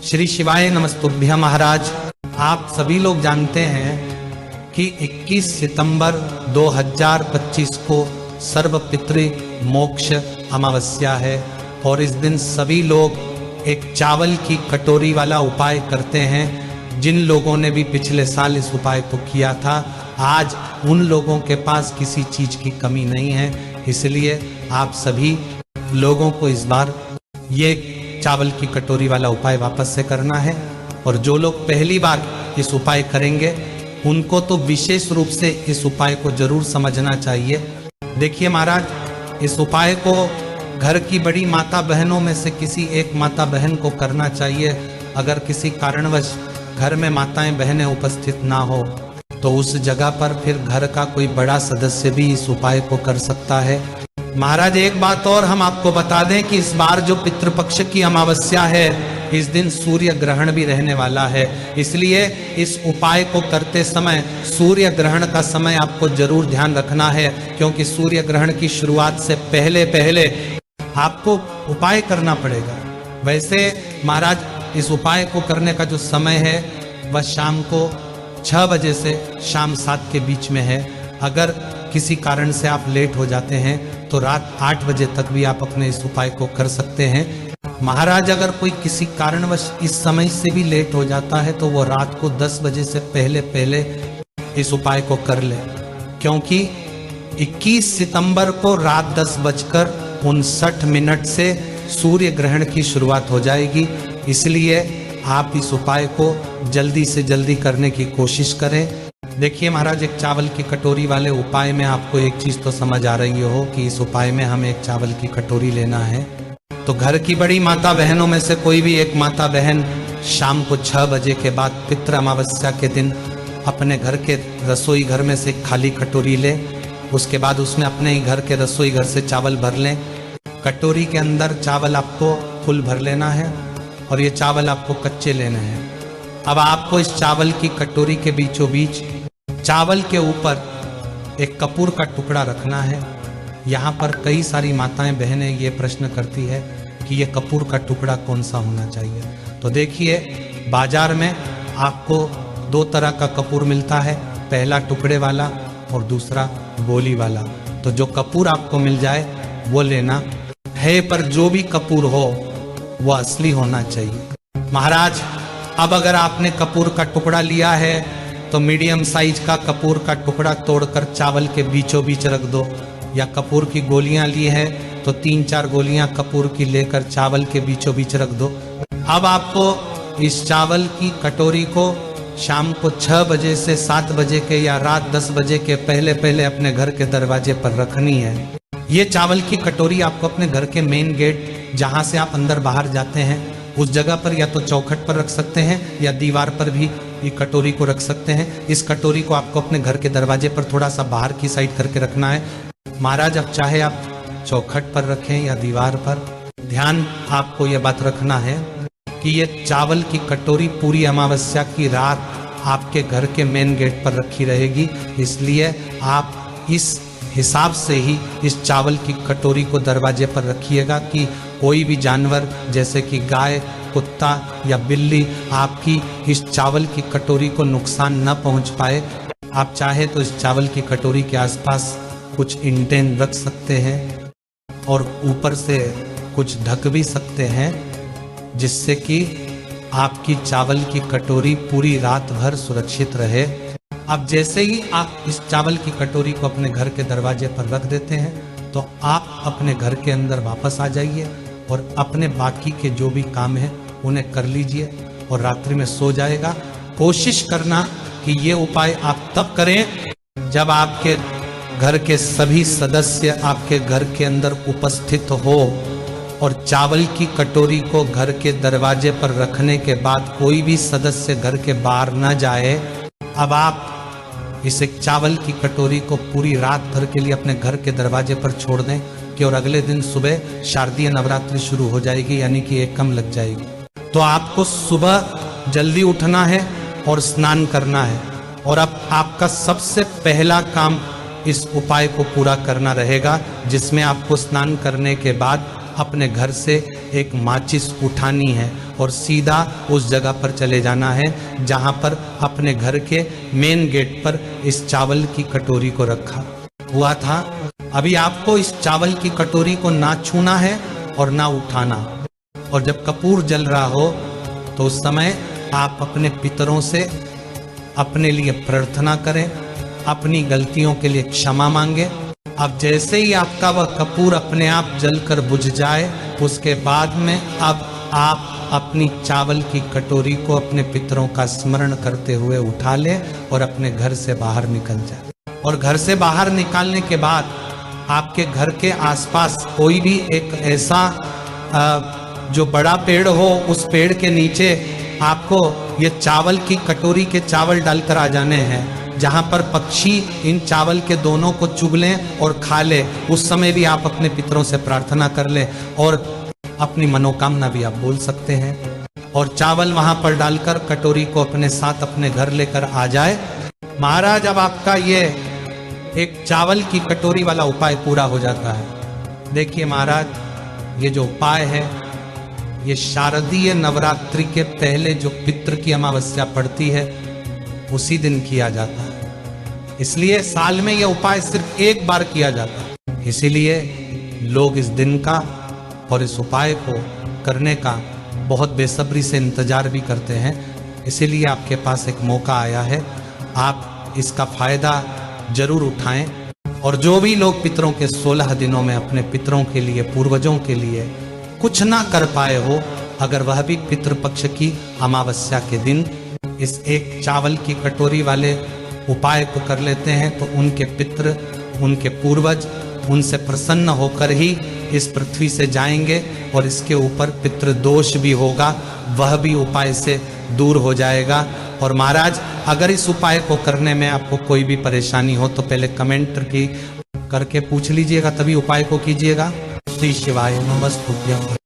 श्री शिवाय नमस्तुभ्यं। महाराज, आप सभी लोग जानते हैं कि 21 सितंबर 2025 को सर्वपितृ मोक्ष अमावस्या है और इस दिन सभी लोग एक चावल की कटोरी वाला उपाय करते हैं। जिन लोगों ने भी पिछले साल इस उपाय को किया था, आज उन लोगों के पास किसी चीज की कमी नहीं है। इसलिए आप सभी लोगों को इस बार ये चावल की कटोरी वाला उपाय वापस से करना है। और जो लोग पहली बार इस उपाय करेंगे उनको तो विशेष रूप से इस उपाय को जरूर समझना चाहिए। देखिए महाराज, इस उपाय को घर की बड़ी माता बहनों में से किसी एक माता बहन को करना चाहिए। अगर किसी कारणवश घर में माताएं बहनें उपस्थित ना हो तो उस जगह पर फिर घर का कोई बड़ा सदस्य भी इस उपाय को कर सकता है। महाराज, एक बात और हम आपको बता दें कि इस बार जो पितृपक्ष की अमावस्या है, इस दिन सूर्य ग्रहण भी रहने वाला है। इसलिए इस उपाय को करते समय सूर्य ग्रहण का समय आपको जरूर ध्यान रखना है, क्योंकि सूर्य ग्रहण की शुरुआत से पहले पहले आपको उपाय करना पड़ेगा। वैसे महाराज, इस उपाय को करने का जो समय है वह शाम को 6 बजे से शाम 7 के बीच में है। अगर किसी कारण से आप लेट हो जाते हैं तो रात 8 बजे तक भी आप अपने इस उपाय को कर सकते हैं। महाराज, अगर कोई किसी कारणवश इस समय से भी लेट हो जाता है तो वो रात को 10 बजे से पहले पहले इस उपाय को कर ले, क्योंकि 21 सितंबर को रात 10:59 से सूर्य ग्रहण की शुरुआत हो जाएगी। इसलिए आप इस उपाय को जल्दी से जल्दी करने की कोशिश करें। देखिए महाराज, एक चावल की कटोरी वाले उपाय में आपको एक चीज तो समझ आ रही हो कि इस उपाय में हमें एक चावल की कटोरी लेना है। तो घर की बड़ी माता बहनों में से कोई भी एक माता बहन शाम को 6 बजे के बाद पितृ अमावस्या के दिन अपने घर के रसोई घर में से खाली कटोरी ले। उसके बाद उसमें अपने ही घर के रसोई घर से चावल भर लें। कटोरी के अंदर चावल आपको फुल भर लेना है और ये चावल आपको कच्चे लेने हैं। अब आपको इस चावल की कटोरी के बीचों बीच चावल के ऊपर एक कपूर का टुकड़ा रखना है। यहाँ पर कई सारी माताएं बहनें ये प्रश्न करती है कि ये कपूर का टुकड़ा कौन सा होना चाहिए। तो देखिए, बाजार में आपको 2 तरह का कपूर मिलता है, पहला टुकड़े वाला और दूसरा गोली वाला। तो जो कपूर आपको मिल जाए वो लेना है, पर जो भी कपूर हो वो असली होना चाहिए। महाराज, अब अगर आपने कपूर का टुकड़ा लिया है तो मीडियम साइज का कपूर का टुकड़ा तोड़कर चावल के बीचों बीच रख दो, या कपूर की गोलियां ली है तो 3-4 गोलियां कपूर की लेकर चावल के बीचों बीच रख दो। अब आपको इस चावल की कटोरी को शाम को 6 बजे से 7 बजे के या रात 10 बजे के पहले पहले अपने घर के दरवाजे पर रखनी है। ये चावल की कटोरी आपको अपने घर के मेन गेट, जहां से आप अंदर बाहर जाते हैं, उस जगह पर या तो चौखट पर रख सकते हैं या दीवार पर भी ये कटोरी को रख सकते हैं। इस कटोरी को आपको अपने घर के दरवाजे पर थोड़ा सा बाहर की साइड करके रखना है। महाराज, अब चाहे आप चौखट पर रखें या दीवार पर, ध्यान आपको यह बात रखना है कि ये चावल की कटोरी पूरी अमावस्या की रात आपके घर के मेन गेट पर रखी रहेगी। इसलिए आप इस हिसाब से ही इस चावल की कटोरी को दरवाजे पर रखिएगा कि कोई भी जानवर जैसे कि गाय, कुत्ता या बिल्ली आपकी इस चावल की कटोरी को नुकसान न पहुंच पाए। आप चाहे तो इस चावल की कटोरी के आसपास कुछ इंटेन रख सकते हैं और ऊपर से कुछ ढक भी सकते हैं, जिससे कि आपकी चावल की कटोरी पूरी रात भर सुरक्षित रहे। अब जैसे ही आप इस चावल की कटोरी को अपने घर के दरवाजे पर रख देते हैं तो आप अपने घर के अंदर वापस आ जाइए और अपने बाकी के जो भी काम है उन्हें कर लीजिए और रात्रि में सो जाएगा। कोशिश करना कि ये उपाय आप तब करें जब आपके घर के सभी सदस्य आपके घर के अंदर उपस्थित हो और चावल की कटोरी को घर के दरवाजे पर रखने के बाद कोई भी सदस्य घर के बाहर न जाए। अब आप इस एक चावल की कटोरी को पूरी रात भर के लिए अपने घर के दरवाजे पर छोड़ दें कि और अगले दिन सुबह शारदीय नवरात्रि शुरू हो जाएगी, यानी कि एकम लग जाएगी। तो आपको सुबह जल्दी उठना है और स्नान करना है, और अब आपका सबसे पहला काम इस उपाय को पूरा करना रहेगा, जिसमें आपको स्नान करने के बाद अपने घर से एक माचिस उठानी है और सीधा उस जगह पर चले जाना है जहां पर अपने घर के मेन गेट पर इस चावल की कटोरी को रखा हुआ था। अभी आपको इस चावल की कटोरी को ना छूना है और ना उठाना। और जब कपूर जल रहा हो तो उस समय आप अपने पितरों से अपने लिए प्रार्थना करें, अपनी गलतियों के लिए क्षमा मांगे। अब जैसे ही आपका वह कपूर अपने आप जलकर बुझ जाए, उसके बाद में अब आप अपनी चावल की कटोरी को अपने पितरों का स्मरण करते हुए उठा ले और अपने घर से बाहर निकल जाए। और घर से बाहर निकालने के बाद आपके घर के आसपास कोई भी एक ऐसा जो बड़ा पेड़ हो, उस पेड़ के नीचे आपको ये चावल की कटोरी के चावल डालकर आ जाने हैं, जहां पर पक्षी इन चावल के दोनों को चुग लें और खा ले। उस समय भी आप अपने पितरों से प्रार्थना कर ले और अपनी मनोकामना भी आप बोल सकते हैं। और चावल वहां पर डालकर कटोरी को अपने साथ अपने घर लेकर आ जाए। महाराज, अब आपका ये एक चावल की कटोरी वाला उपाय पूरा हो जाता है। देखिए महाराज, ये जो उपाय है ये शारदीय नवरात्रि के पहले जो पितृ की अमावस्या पड़ती है उसी दिन किया जाता है। इसलिए साल में यह उपाय सिर्फ एक बार किया जाता है। इसीलिए लोग इस दिन का और इस उपाय को करने का बहुत बेसब्री से इंतजार भी करते हैं। इसीलिए आपके पास एक मौका आया है, आप इसका फायदा जरूर उठाएं। और जो भी लोग पितरों के 16 दिनों में अपने पितरों के लिए, पूर्वजों के लिए कुछ ना कर पाए हो, अगर वह भी पितृपक्ष की अमावस्या के दिन इस एक चावल की कटोरी वाले उपाय को कर लेते हैं तो उनके पितृ, उनके पूर्वज उनसे प्रसन्न होकर ही इस पृथ्वी से जाएंगे और इसके ऊपर पितृदोष भी होगा, वह भी उपाय से दूर हो जाएगा। और महाराज, अगर इस उपाय को करने में आपको कोई भी परेशानी हो तो पहले कमेंट की करके पूछ लीजिएगा, तभी उपाय को कीजिएगा। श्री शिवाय नमस्तुभ्यं।